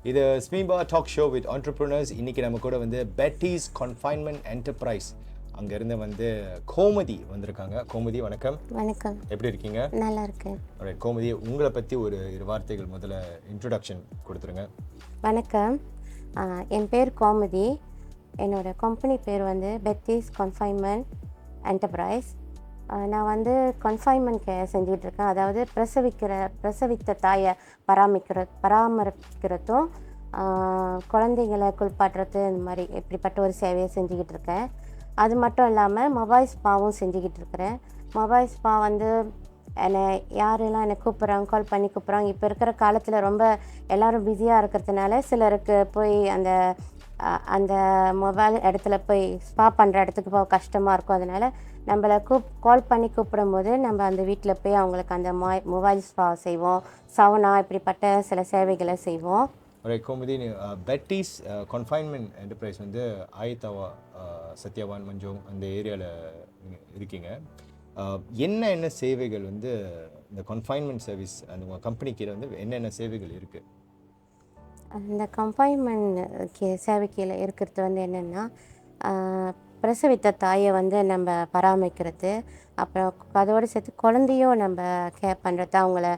இது ஸ்மீபா talk show with entrepreneurs. இன்னைக்கு நம்ம கூட வந்து பெட்டிஸ் கன்ஃபைன்மெண்ட் என்டர்பிரைஸ் அங்கேருந்து வந்து கோமதி வந்திருக்காங்க. கோமதி வணக்கம். வணக்கம். எப்படி இருக்கீங்க? நல்லா இருக்கேன். கோமதி, உங்களை பற்றி ஒரு இரு வார்த்தைகள் முதல்ல இன்ட்ரொடக்ஷன் கொடுத்துருங்க. வணக்கம், என் பேர் கோமதி. என்னோட கம்பெனி பேர் வந்து பெட்டிஸ் கன்ஃபைன்மெண்ட் என்டர்பிரைஸ். நான் வந்து கன்ஃபைன்மெண்ட் கேர் செஞ்சிகிட்ருக்கேன். அதாவது பிரசவித்த தாயை பராமரிக்கிறதும் குழந்தைங்களை குளிப்பாட்டுறது, இந்த மாதிரி இப்படிப்பட்ட ஒரு சேவையை செஞ்சுக்கிட்டு இருக்கேன். அது மட்டும் இல்லாமல் மொபைல் ஸ்பாவும் செஞ்சுக்கிட்டு இருக்கிறேன். மொபைல் ஸ்பா வந்து யாரெல்லாம் என்னை கூப்பிட்றாங்க, கால் பண்ணி கூப்பிட்றாங்க. இப்போ இருக்கிற காலத்தில் ரொம்ப எல்லோரும் பிஸியாக இருக்கிறதுனால சிலருக்கு போய் அந்த மொபைல் இடத்துல போய் ஸ்பா பண்ணுற இடத்துக்கு போக கஷ்டமாக இருக்கும். அதனால் நம்மளை கால் பண்ணி கூப்பிடும்போது நம்ம அந்த வீட்டில் போய் அவங்களுக்கு அந்த மொபைல் ஸ்பா செய்வோம், சவுனா, இப்படிப்பட்ட சில சேவைகளை செய்வோம். கோமதி, பெட்டிஸ் கன்ஃபைன்மெண்ட் என்டர்பிரைஸ் வந்து ஆயத்தவா, சத்யவான், மஞ்சோங் அந்த ஏரியாவில் இருக்கீங்க. என்ன சேவைகள் வந்து இந்த கன்ஃபைன்மெண்ட் சர்வீஸ் அந்த உங்கள் கம்பெனிக்கு வந்து என்னென்ன சேவைகள் இருக்குது? அந்த கன்ஃபைன்மெண்ட் சேவைக்கில் இருக்கிறது வந்து என்னென்னா, பிரசவித்த தாயை வந்து நம்ம பராமரிக்கிறது, அப்புறம் அதோடு சேர்த்து குழந்தையும் நம்ம கேர் பண்ணுறது.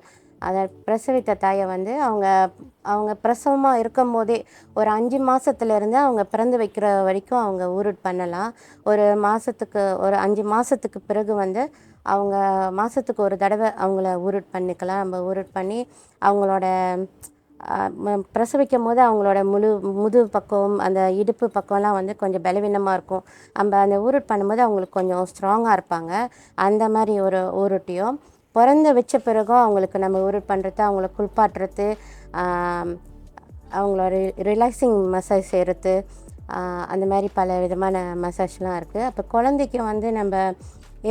அதை பிரசவித்த தாயை வந்து அவங்க பிரசவமாக இருக்கும் போதே ஒரு 5 மாதத்துலேருந்து அவங்க பிறந்து வைக்கிற வரைக்கும் அவங்க ஊருட் பண்ணலாம். ஒரு 5 மாதத்துக்கு பிறகு வந்து அவங்க மாதத்துக்கு ஒரு தடவை அவங்கள ஊருட் பண்ணிக்கலாம். நம்ம ஊருட் பண்ணி அவங்களோட பிரசவிக்கும் போது அவங்களோட முதுகு பக்கம், அந்த இடுப்பு பக்கம்லாம் வந்து கொஞ்சம் பலவீனமாக இருக்கும். நம்ம அந்த ஊருட் பண்ணும்போது அவங்களுக்கு கொஞ்சம் ஸ்ட்ராங்காக இருப்பாங்க. அந்த மாதிரி ஒரு ஊருட்டியும் பிறந்து வச்ச பிறகும் அவங்களுக்கு நம்ம ஊருட் பண்ணுறது, அவங்கள குளிப்பாட்டுறது, அவங்களோட ரிலாக்ஸிங் மசாஜ் செய்கிறது, அந்த மாதிரி பல விதமான மசாஜ்லாம் இருக்குது. அப்போ குழந்தைக்கு வந்து நம்ம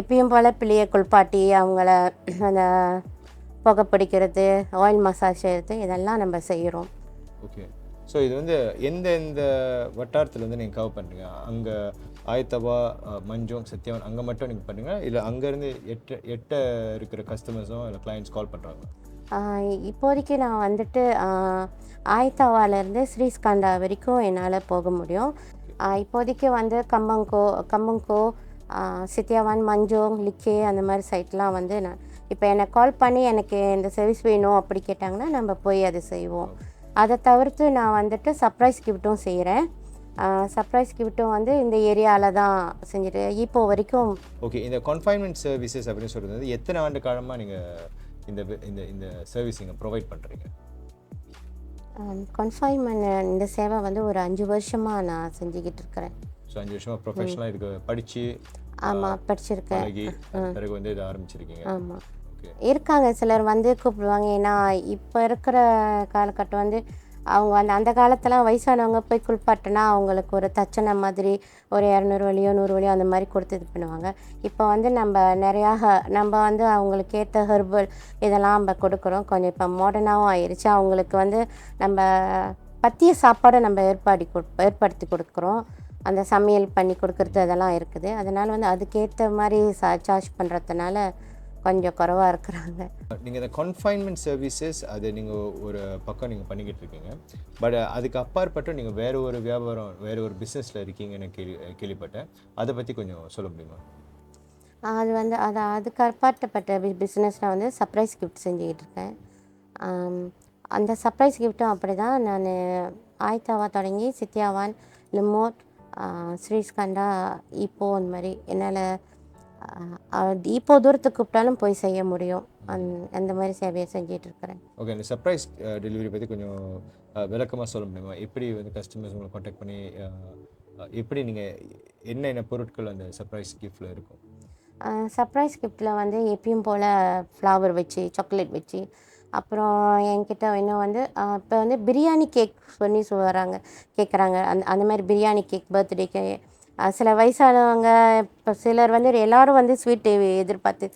எப்பயும் போல் பிள்ளையை குளிப்பாட்டி அவங்கள அந்த புகை பிடிக்கிறது, ஆயில் மசாஜ் செய்கிறது, இதெல்லாம் நம்ம செய்கிறோம். ஓகே. ஸோ இது வந்து எந்த வட்டாரத்தில் வந்து நீங்கள் கவர் பண்ணுறீங்க? அங்கே ஆயத்தவா, மஞ்சோங், சத்யவான் அங்கே மட்டும் நீங்கள் பண்ணுங்க, இல்லை அங்கேருந்து எட்ட இருக்கிற கஸ்டமர்ஸும் இல்லை கிளைண்ட்ஸ் கால் பண்ணுறாங்க? இப்போதைக்கு நான் வந்துட்டு ஆயத்தவாலேருந்து ஸ்ரீஸ்கண்டா வரைக்கும் என்னால் போக முடியும். இப்போதைக்கு வந்து கம்பங்கோ, சத்யவான், மஞ்சோங், லிக்கே அந்த மாதிரி சைட்லாம் வந்து நான் இப்போ என்னை கால் பண்ணி எனக்கு இந்த சர்வீஸ் வேணும் அப்படி கேட்டாங்கன்னா நம்ம போய் அதை செய்வோம். அதை தவிர்த்து நான் வந்துட்டு சர்ப்ரைஸ் கிஃப்ட்டும் செய்கிறேன். சர்ப்ரைஸ் கிஃப்ட்டும் வந்து இந்த ஏரியாவில் தான் செஞ்சுட்டு இப்போ வரைக்கும். ஓகே. இந்த கன்ஃபைன்மெண்ட் சர்வீசஸ் அப்படின்னு சொல்கிறது வந்து எத்தனை ஆண்டு காலமாக நீங்கள் இந்த சர்வீஸ் நீங்கள் ப்ரொவைட் பண்ணுறீங்க? கன்ஃபைன்மெண்ட் இந்த சேவை வந்து ஒரு 5 வருஷமாக நான் செஞ்சுக்கிட்டு இருக்கிறேன். ஸோ 5 வருஷமாக ப்ரொஃபஷனலாக இதுக்கு படித்து? ஆமாம், படிச்சிருக்கேன். பிறகு வந்து இதை ஆரம்பிச்சிருக்கீங்க? ஆமாம். இருக்காங்க சிலர் வந்து கூப்பிடுவாங்க. ஏன்னா இப்போ இருக்கிற காலகட்டம் வந்து அவங்க அந்த காலத்தில் வயசானவங்க போய் குளிப்பாட்டினா அவங்களுக்கு ஒரு தச்சனை மாதிரி ஒரு 200 வழியோ 100 வழியோ அந்த மாதிரி கொடுத்து இது பண்ணுவாங்க. இப்போ வந்து நம்ம வந்து அவங்களுக்கு ஏற்ற ஹெர்பல் இதெல்லாம் நம்ம கொடுக்குறோம். கொஞ்சம் இப்போ மாடர்னாகவும் ஆயிடுச்சு. அவங்களுக்கு வந்து நம்ம பத்திய சாப்பாடை நம்ம ஏற்படுத்தி கொடுக்குறோம். அந்த சமையல் பண்ணி கொடுக்குறது அதெல்லாம் இருக்குது. அதனால் வந்து அதுக்கேற்ற மாதிரி சார்ஜ் பண்ணுறதுனால கொஞ்சம் குறைவாக இருக்கிறாங்க. நீங்கள் இந்த கன்ஃபைன்மெண்ட் சர்வீசஸ் அது நீங்கள் ஒரு பக்கம் நீங்கள் பண்ணிக்கிட்டு இருக்கீங்க. பட் அதுக்கு அப்பாற்பட்டு நீங்கள் வேறு ஒரு வியாபாரம், வேறு ஒரு பிஸ்னஸில் இருக்கீங்கன்னு கேள்விப்பட்டேன். அதை பற்றி கொஞ்சம் சொல்ல முடியுமா? அது வந்து அதுக்கு அப்பாற்பட்ட பிஸ்னஸில் வந்து சர்ப்ரைஸ் கிஃப்ட் செஞ்சுக்கிட்டு இருக்கேன். அந்த சர்ப்ரைஸ் கிஃப்ட்டும் அப்படி தான். நான் ஆயத்தாவா தொடங்கி சத்யவான், லிமோட், ஸ்ரீஸ்கண்டா, இப்போ அந்த மாதிரி என்னால் இப்போ தூரத்துக்கு கூப்பிட்டாலும் போய் செய்ய முடியும். அந்த மாதிரி சேவையை செஞ்சிட்டு இருக்கிறேன். ஓகே. இந்த சர்ப்ரைஸ் டெலிவரி பற்றி கொஞ்சம் விளக்கமாக சொல்ல முடியுமா? எப்படி வந்து கஸ்டமர்ஸ் உங்களை கான்டாக்ட் பண்ணி எப்படி நீங்கள் என்ன பொருட்கள் அந்த சர்ப்ரைஸ் கிஃப்டில் இருக்கும்? சர்ப்ரைஸ் கிஃப்டில் வந்து எப்பயும் போல் ஃப்ளவர் வச்சு, சாக்லேட் வச்சு, அப்புறம் என்கிட்ட இன்னும் வந்து இப்போ வந்து பிரியாணி கேக் பண்ணி கேட்குறாங்க. அந்த மாதிரி பிரியாணி கேக் பர்த்டேக்கு சில வயசானவங்க, இப்போ சிலர் வந்து எல்லோரும் வந்து ஸ்வீட்டு எதிர்பார்த்து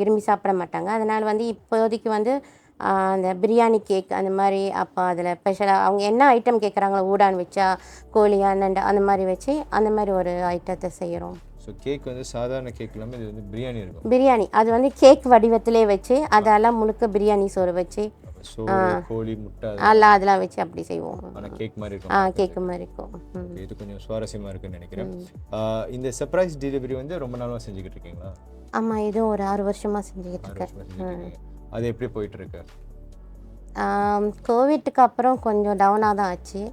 விரும்பி சாப்பிட மாட்டாங்க. அதனால் வந்து இப்போதைக்கு வந்து அந்த பிரியாணி கேக் அந்த மாதிரி. அப்போ அதில் ஸ்பெஷலாக அவங்க என்ன ஐட்டம் கேட்குறாங்களோ, ஊடான் வச்சா, கோழியா, நண்டா அந்த மாதிரி வச்சு அந்த மாதிரி ஒரு ஐட்டத்தை செய்கிறோம். ஸோ கேக் வந்து சாதாரண கேக் இல்லாமல் இது வந்து பிரியாணி இருக்கும். பிரியாணி அது வந்து கேக் வடிவத்திலே வச்சு அதெல்லாம் முழுக்க பிரியாணி சோறு வச்சு சோறு, கோழி, முட்டை அதெல்லாம் வச்சு அப்படி செய்வோம். ஆனால் கேக் மாதிரி இருக்கும். கேக்கு மாதிரி இருக்கும். Okay, இது கொஞ்சம் சுவாரஸ்யமாக இருக்குன்னு நினைக்கிறேன். இந்த சர்ப்ரைஸ் டெலிவரி வந்து ரொம்ப நாளாக செஞ்சுக்கிட்டு இருக்கீங்களா? ஆமாம், இதுவும் ஒரு 6 வருஷமாக செஞ்சுக்கிட்டு 6 இருக்கேன். வருஷமா செஞ்சுட்டு இருக்கீங்க. அது எப்படி போயிட்டு இருக்கு? கோவிட்டுக்கு அப்புறம் கொஞ்சம் டவுனாக தான் ஆச்சு.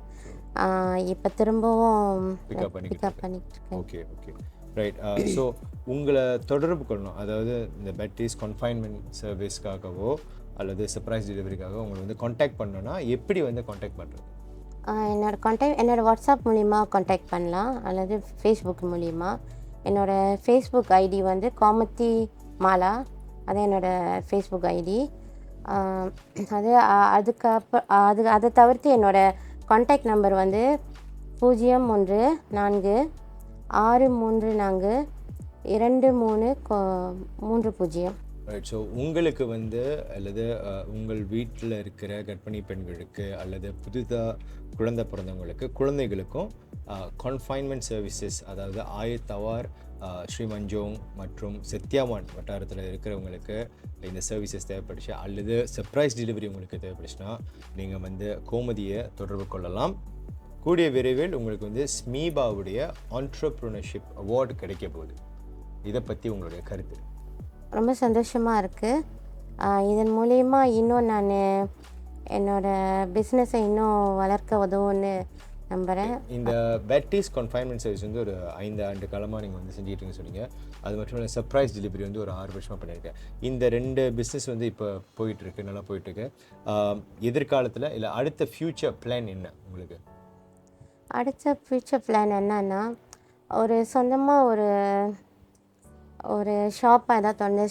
இப்போ திரும்பவும் பிக்கப் பண்ணிக்கிட்டு பண்ணிட்டு இருக்கேன். Okay okay right. ஸோ உங்களை தொடர்பு கொள்ளணும், அதாவது இந்த பெட்டிஸ் கன்ஃபைன்மெண்ட் சர்வீஸ்க்காகவோ அல்லது சர்ப்ரைஸ் டெலிவரிக்காக உங்களை வந்து காண்டாக்ட் பண்ணணும்னா எப்படி வந்து காண்டாக்ட் பண்ணுறது? என்னோட வாட்ஸ்அப் மூலிமா காண்டாக்ட் பண்ணலாம், அல்லது ஃபேஸ்புக் மூலிமா. என்னோடய ஃபேஸ்புக் ஐடி வந்து கோமதி மாலா, அது என்னோடய ஃபேஸ்புக் ஐடி. அதை தவிர்த்து என்னோடய காண்டாக்ட் நம்பர் வந்து 014-634-2330. ரைட். ஸோ உங்களுக்கு வந்து அல்லது உங்கள் வீட்டில் இருக்கிற கர்ப்பிணி பெண்களுக்கு அல்லது புதிதாக குழந்தை பிறந்தவங்களுக்கு குழந்தைகளுக்கும் கன்ஃபைன்மெண்ட் சர்வீசஸ், அதாவது ஆயத்தவார், ஸ்ரீமஞ்சோங் மற்றும் சத்யாவான் வட்டாரத்தில் இருக்கிறவங்களுக்கு இந்த சர்வீசஸ் தேவைப்படுச்சு அல்லது சர்ப்ரைஸ் டெலிவரி உங்களுக்கு தேவைப்படுச்சுன்னா நீங்கள் வந்து கோமதியை தொடர்பு கொள்ளலாம். கூடிய விரைவில் உங்களுக்கு வந்து ஸ்மீபாவுடைய ஆண்டர்ப்ரனர்ஷிப் அவார்டு கிடைக்க போகுது. இதை பற்றி உங்களுடைய கருத்து? ரொம்ப சந்தோஷமாக இருக்குது. இதன் மூலயமா இன்னும் நான் என்னோடய பிஸ்னஸை இன்னும் வளர்க்க உதவுன்னு நம்புகிறேன். இந்த பெட்டிஸ் கன்ஃபைன்மெண்ட் சர்வீஸ் வந்து ஒரு 5 ஆண்டு காலமாக நீங்கள் வந்து செஞ்சுக்கிட்டீங்கன்னு சொன்னீங்க. அது மட்டும் இல்லை, சர்ப்ரைஸ் டெலிவரி வந்து ஒரு 6 வருஷமாக பண்ணியிருக்கேன். இந்த 2 பிஸ்னஸ் வந்து இப்போ போயிட்டுருக்கு, நல்லா போயிட்டுருக்கு. எதிர்காலத்தில் இல்லை அடுத்த ஃப்யூச்சர் பிளான் என்ன உங்களுக்கு? அடுத்த ஃப்யூச்சர் பிளான் என்னன்னா, ஒரு சொந்தமாக ஒரு ஷாப்பாக ஏதாவது தொடர்ந்து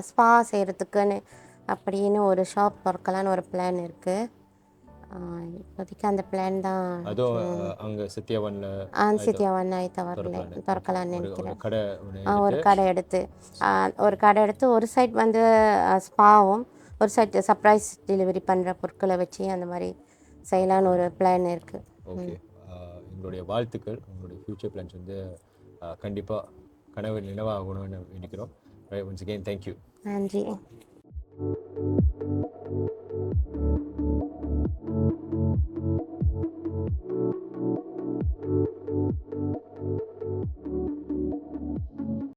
ஸ்பா செய்கிறதுக்குன்னு அப்படின்னு ஒரு ஷாப் திறக்கலான்னு ஒரு பிளான் இருக்குது. இப்போதைக்கு அந்த பிளான் தான். அதுவும் அங்கே சத்யாவானில் திறக்கலான்னு நினைக்கிறேன். ஒரு கடை எடுத்து ஒரு சைட் வந்து ஸ்பாவும், ஒரு சைட் சர்ப்ரைஸ் டெலிவரி பண்ணுற பொருட்களை வச்சு அந்த மாதிரி செய்யலான்னு ஒரு பிளான் இருக்குது. ஓகே, எங்களுடைய வாழ்த்துக்கள். உங்களுடைய ஃப்யூச்சர் பிளான்ஸ் வந்து கண்டிப்பாக கனவு நினைவாகணும்னு நினைக்கிறோம். Once again thank you. நன்றி.